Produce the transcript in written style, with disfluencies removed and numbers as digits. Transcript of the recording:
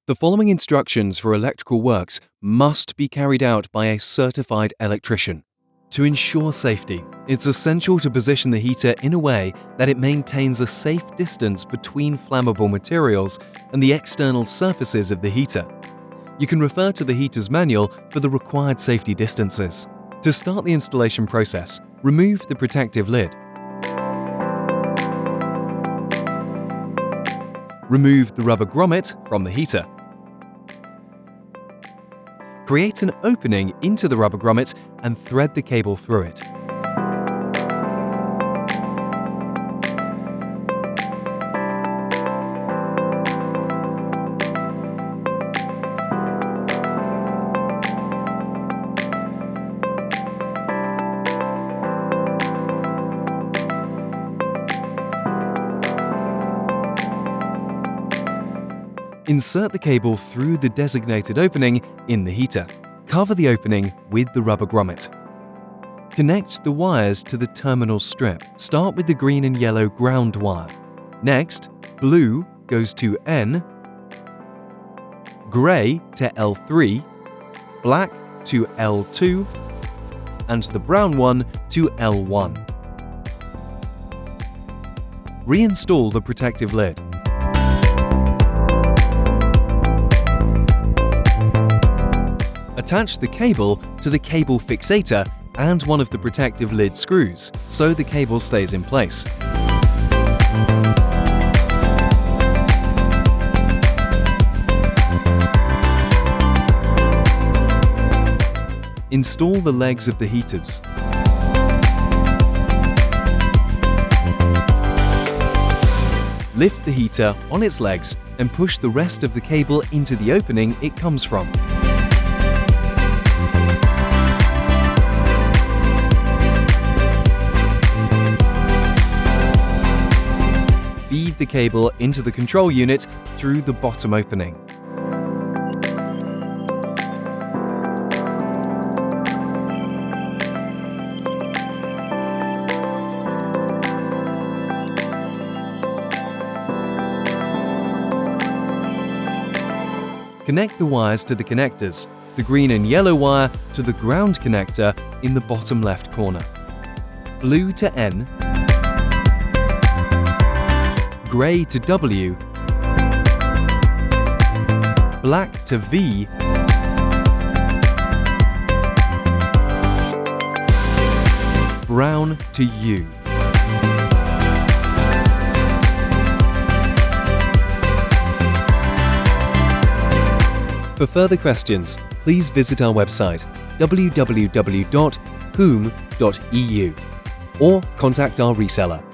The following instructions for electrical works must be carried out by a certified electrician. To ensure safety, it's essential to position the heater in a way that it maintains a safe distance between flammable materials and the external surfaces of the heater. You can refer to the heater's manual for the required safety distances. To start the installation process, remove the protective lid. Remove the rubber grommet from the heater. Create an opening into the rubber grommet and thread the cable through it. Insert the cable through the designated opening in the heater. Cover the opening with the rubber grommet. Connect the wires to the terminal strip. Start with the green and yellow ground wire. Next, blue goes to N, grey to L3, black to L2, and the brown one to L1. Reinstall the protective lid. Attach the cable to the cable fixator and one of the protective lid screws, so the cable stays in place. Install the legs of the heaters. Lift the heater on its legs and push the rest of the cable into the opening it comes from. Feed the cable into the control unit through the bottom opening. Connect the wires to the connectors, the green and yellow wire to the ground connector in the bottom left corner. Blue to N, grey to W, black to V, brown to U. For further questions, please visit our website www.huum.eu or contact our reseller.